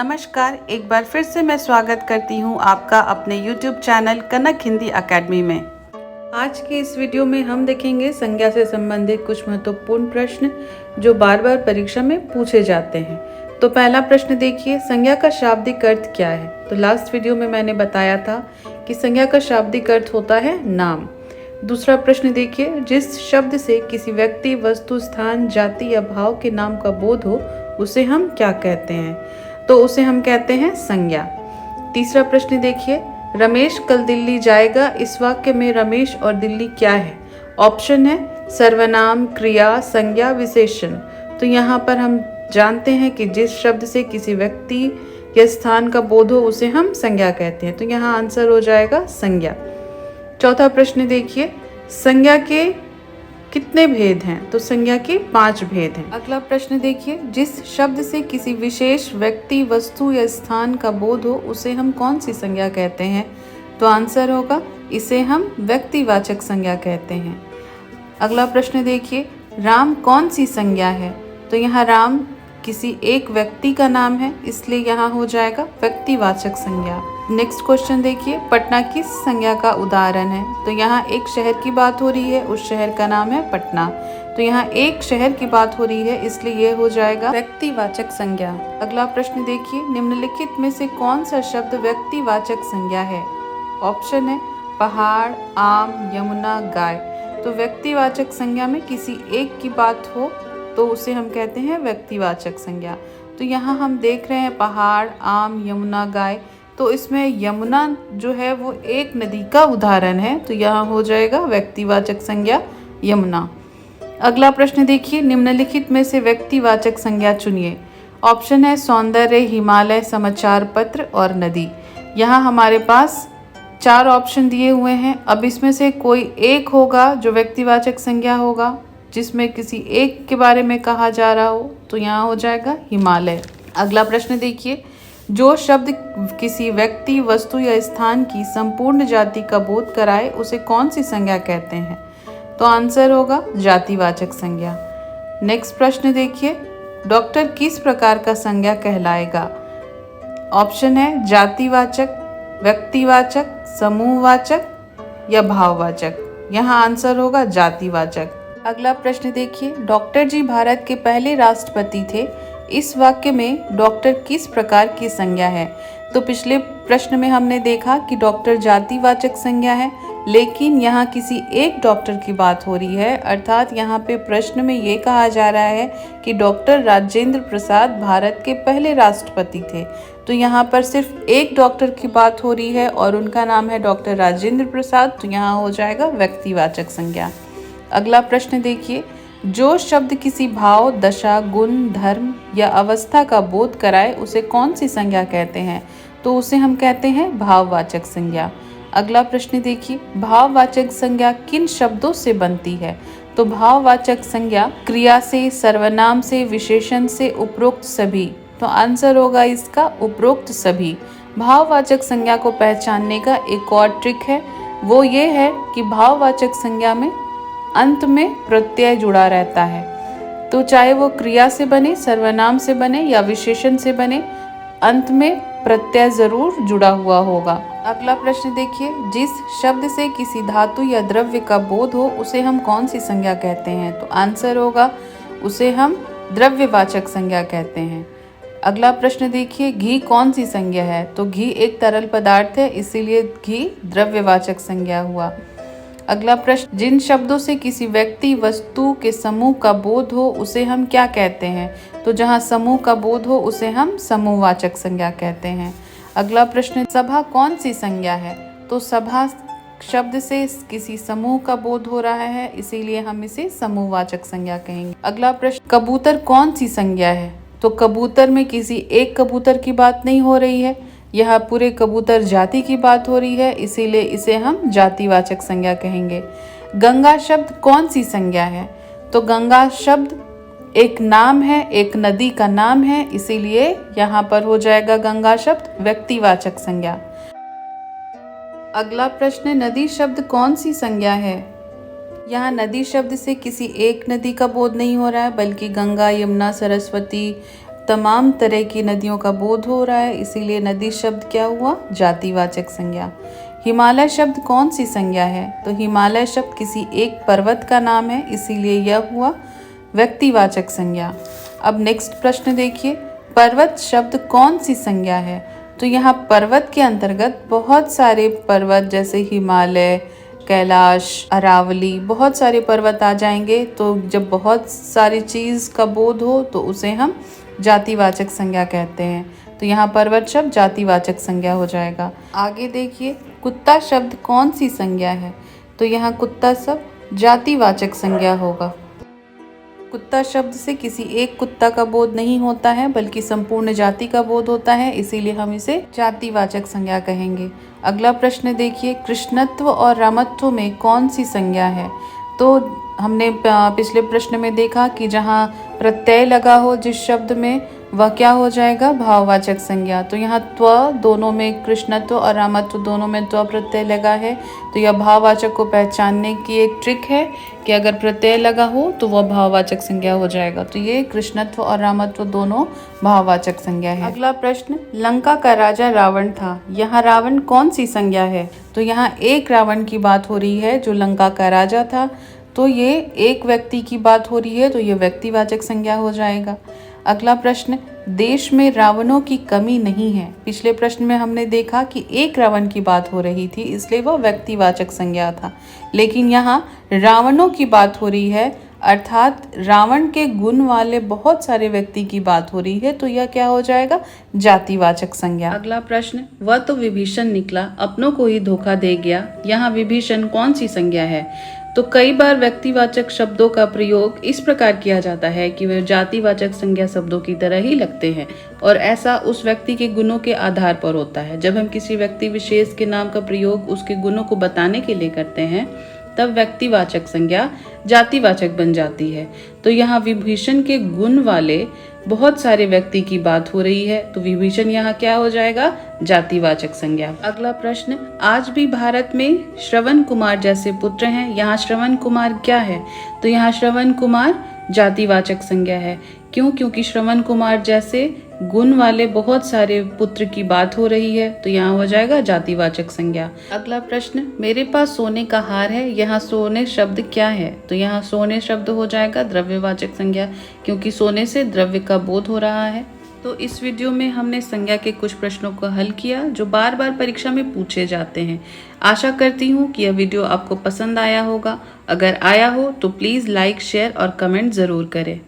नमस्कार, एक बार फिर से मैं स्वागत करती हूँ आपका अपने YouTube चैनल कनक हिंदी अकेडमी में। आज के इस वीडियो में हम देखेंगे संज्ञा से संबंधित कुछ महत्वपूर्ण प्रश्न जो बार बार परीक्षा में पूछे जाते हैं। तो पहला प्रश्न देखिए, संज्ञा का शाब्दिक अर्थ क्या है। तो लास्ट वीडियो में मैंने बताया था कि संज्ञा का शाब्दिक अर्थ होता है नाम। दूसरा प्रश्न देखिए, जिस शब्द से किसी व्यक्ति, वस्तु, स्थान, जाति या भाव के नाम का बोध हो उसे हम क्या कहते हैं। तो उसे हम कहते हैं संज्ञा। तीसरा प्रश्न देखिए, रमेश कल दिल्ली जाएगा। इस वाक्य में रमेश और दिल्ली क्या है। ऑप्शन है सर्वनाम, क्रिया, संज्ञा, विशेषण। तो यहाँ पर हम जानते हैं कि जिस शब्द से किसी व्यक्ति या स्थान का बोध हो उसे हम संज्ञा कहते हैं। तो यहाँ आंसर हो जाएगा संज्ञा। चौथा प्रश्न देखिए, संज्ञा के कितने भेद हैं। तो संज्ञा के 5 भेद हैं। अगला प्रश्न देखिए, जिस शब्द से किसी विशेष व्यक्ति, वस्तु या स्थान का बोध हो उसे हम कौन सी संज्ञा कहते हैं। तो आंसर होगा इसे हम व्यक्तिवाचक संज्ञा कहते हैं। अगला प्रश्न देखिए, राम कौन सी संज्ञा है। तो यहाँ राम किसी एक व्यक्ति का नाम है, इसलिए यहाँ हो जाएगा व्यक्तिवाचक संज्ञा। नेक्स्ट क्वेश्चन देखिए, पटना किस संज्ञा का उदाहरण है। तो यहाँ एक शहर की बात हो रही है, उस शहर का नाम है पटना। तो यहाँ एक शहर की बात हो रही है, इसलिए ये हो जाएगा व्यक्तिवाचक संज्ञा। अगला प्रश्न देखिए, निम्नलिखित में से कौन सा शब्द व्यक्तिवाचक संज्ञा है। ऑप्शन है पहाड़, आम, यमुना, गाय। तो व्यक्तिवाचक संज्ञा में किसी एक की बात हो तो उसे हम कहते हैं व्यक्तिवाचक संज्ञा। तो यहाँ हम देख रहे हैं पहाड़, आम, यमुना, गाय। तो इसमें यमुना जो है वो एक नदी का उदाहरण है, तो यहाँ हो जाएगा व्यक्तिवाचक संज्ञा यमुना। अगला प्रश्न देखिए, निम्नलिखित में से व्यक्तिवाचक संज्ञा चुनिए। ऑप्शन है सौंदर्य, हिमालय, समाचार पत्र और नदी। यहाँ हमारे पास 4 ऑप्शन दिए हुए हैं। अब इसमें से कोई एक होगा जो व्यक्तिवाचक संज्ञा होगा, जिसमें किसी एक के बारे में कहा जा रहा हो। तो यहाँ हो जाएगा हिमालय। अगला प्रश्न देखिए, जो शब्द किसी व्यक्ति, वस्तु या स्थान की संपूर्ण जाति का बोध कराए उसे कौन सी संज्ञा कहते हैं। तो आंसर होगा जातिवाचक संज्ञा। नेक्स्ट प्रश्न देखिए, डॉक्टर किस प्रकार का संज्ञा कहलाएगा। ऑप्शन है जातिवाचक, व्यक्तिवाचक, समूहवाचक या भाववाचक। यहाँ आंसर होगा जातिवाचक। अगला प्रश्न देखिए, डॉक्टर जी भारत के पहले राष्ट्रपति थे। इस वाक्य में डॉक्टर किस प्रकार की संज्ञा है। तो पिछले प्रश्न में हमने देखा कि डॉक्टर जातिवाचक संज्ञा है, लेकिन यहाँ किसी एक डॉक्टर की बात हो रही है। अर्थात यहाँ पे प्रश्न में ये कहा जा रहा है कि डॉक्टर राजेंद्र प्रसाद भारत के पहले राष्ट्रपति थे। तो यहाँ पर सिर्फ एक डॉक्टर की बात हो रही है और उनका नाम है डॉक्टर राजेंद्र प्रसाद। तो यहाँ हो जाएगा व्यक्तिवाचक संज्ञा। अगला प्रश्न देखिए, जो शब्द किसी भाव, दशा, गुण, धर्म या अवस्था का बोध कराए उसे कौन सी संज्ञा कहते हैं। तो उसे हम कहते हैं भाववाचक संज्ञा। अगला प्रश्न देखिए, भाववाचक संज्ञा किन शब्दों से बनती है। तो भाववाचक संज्ञा क्रिया से, सर्वनाम से, विशेषण से, उपरोक्त सभी। तो आंसर होगा इसका उपरोक्त सभी। भाववाचक संज्ञा को पहचानने का एक और ट्रिक है, वो ये है कि भाववाचक संज्ञा में अंत में प्रत्यय जुड़ा रहता है। तो चाहे वो क्रिया से बने, सर्वनाम से बने या विशेषण से बने, अंत में प्रत्यय जरूर जुड़ा हुआ होगा। अगला प्रश्न देखिए, जिस शब्द से किसी धातु या द्रव्य का बोध हो उसे हम कौन सी संज्ञा कहते हैं। तो आंसर होगा उसे हम द्रव्यवाचक संज्ञा कहते हैं। अगला प्रश्न देखिए, घी कौन सी संज्ञा है। तो घी एक तरल पदार्थ है, इसीलिए घी द्रव्यवाचक संज्ञा हुआ। अगला प्रश्न, जिन शब्दों से किसी व्यक्ति, वस्तु के समूह का बोध हो उसे हम क्या कहते हैं। तो जहाँ समूह का बोध हो उसे हम समूहवाचक संज्ञा कहते हैं। अगला प्रश्न, सभा कौन सी संज्ञा है। तो सभा शब्द से किसी समूह का बोध हो रहा है, इसीलिए हम इसे समूहवाचक संज्ञा कहेंगे। अगला प्रश्न, कबूतर कौन सी संज्ञा है। तो कबूतर में किसी एक कबूतर की बात नहीं हो रही है, यह पूरे कबूतर जाति की बात हो रही है, इसीलिए इसे हम जातिवाचक संज्ञा कहेंगे। गंगा शब्द कौन सी संज्ञा है। तो गंगा शब्द एक नाम है, एक नदी का नाम है, इसीलिए यहाँ पर हो जाएगा गंगा शब्द व्यक्तिवाचक संज्ञा। अगला प्रश्न, नदी शब्द कौन सी संज्ञा है। यहाँ नदी शब्द से किसी एक नदी का बोध नहीं हो रहा है, बल्कि गंगा, यमुना, सरस्वती, तमाम तरह की नदियों का बोध हो रहा है, इसीलिए नदी शब्द क्या हुआ? जातिवाचक संज्ञा। हिमालय शब्द कौन सी संज्ञा है? तो हिमालय शब्द किसी एक पर्वत का नाम है, इसीलिए यह हुआ व्यक्तिवाचक संज्ञा। अब नेक्स्ट प्रश्न देखिए, पर्वत शब्द कौन सी संज्ञा है? तो यहाँ पर्वत के अंतर्गत बहुत सारे पर्वत जैसे हिमालय, कैलाश, अरावली, बहुत सारे पर्वत आ जाएंगे। तो जब बहुत सारी चीज़ का बोध हो तो उसे हम जातिवाचक संज्ञा कहते हैं। तो यहाँ पर्वत शब्द जातिवाचक संज्ञा हो जाएगा। आगे देखिए, कुत्ता शब्द कौन सी संज्ञा है? तो यहाँ कुत्ता शब्द जातिवाचक संज्ञा होगा। कुत्ता शब्द से किसी एक कुत्ता का बोध नहीं होता है, बल्कि संपूर्ण जाति का बोध होता है, इसीलिए हम इसे जातिवाचक संज्ञा कहेंगे। अगला प्रश्न देखिए, कृष्णत्व और रामत्व में कौन सी संज्ञा है? तो हमने पिछले प्रश्न में देखा कि जहाँ प्रत्यय लगा हो जिस शब्द में, वह क्या हो जाएगा? भाववाचक संज्ञा। तो यहाँ त्व, दोनों में कृष्णत्व और रामत्व दोनों में त्व प्रत्यय लगा है, तो यह भाववाचक को पहचानने की एक ट्रिक है कि अगर प्रत्यय लगा हो तो वह भाववाचक संज्ञा हो जाएगा। तो ये कृष्णत्व और रामत्व दोनों भाववाचक संज्ञा है। अगला प्रश्न, लंका का राजा रावण था, यहाँ रावण कौन सी संज्ञा है? तो यहाँ एक रावण की बात हो रही है जो लंका का राजा था, तो ये एक व्यक्ति की बात हो रही है, तो ये व्यक्तिवाचक संज्ञा हो जाएगा। अगला प्रश्न, देश में रावणों की कमी नहीं है। पिछले प्रश्न में हमने देखा कि एक रावण की बात हो रही थी, इसलिए वह व्यक्तिवाचक संज्ञा था, लेकिन यहाँ रावणों की बात हो रही है, अर्थात रावण के गुण वाले बहुत सारे व्यक्ति की बात हो रही है, तो यह क्या हो जाएगा? जातिवाचक संज्ञा। अगला प्रश्न, वह तो विभीषण निकला, अपनों को ही धोखा दे गया, यहाँ विभीषण कौन सी संज्ञा है? तो कई बार व्यक्तिवाचक शब्दों का प्रयोग इस प्रकार किया जाता है कि वे जातिवाचक संज्ञा शब्दों की तरह ही लगते हैं, और ऐसा उस व्यक्ति के गुणों के आधार पर होता है। जब हम किसी व्यक्ति विशेष के नाम का प्रयोग उसके गुणों को बताने के लिए करते हैं, तब व्यक्तिवाचक संज्ञा जातिवाचक बन जाती है। तो यहाँ विभीषण के गुण वाले बहुत सारे व्यक्ति की बात हो रही है, तो विभीषण यहाँ क्या हो जाएगा? जातिवाचक संज्ञा। अगला प्रश्न, आज भी भारत में श्रवण कुमार जैसे पुत्र हैं, यहाँ श्रवण कुमार क्या है? तो यहाँ श्रवण कुमार जातिवाचक संज्ञा है। क्यों? क्योंकि श्रवण कुमार जैसे गुण वाले बहुत सारे पुत्र की बात हो रही है, तो यहाँ हो जाएगा जातिवाचक संज्ञा। अगला प्रश्न, मेरे पास सोने का हार है, यहाँ सोने शब्द क्या है? तो यहाँ सोने शब्द हो जाएगा द्रव्यवाचक संज्ञा, क्योंकि सोने से द्रव्य का बोध हो रहा है। तो इस वीडियो में हमने संज्ञा के कुछ प्रश्नों को हल किया जो बार बार परीक्षा में पूछे जाते हैं। आशा करती हूँ कि यह वीडियो आपको पसंद आया होगा। अगर आया हो तो प्लीज़ लाइक, शेयर और कमेंट ज़रूर करें।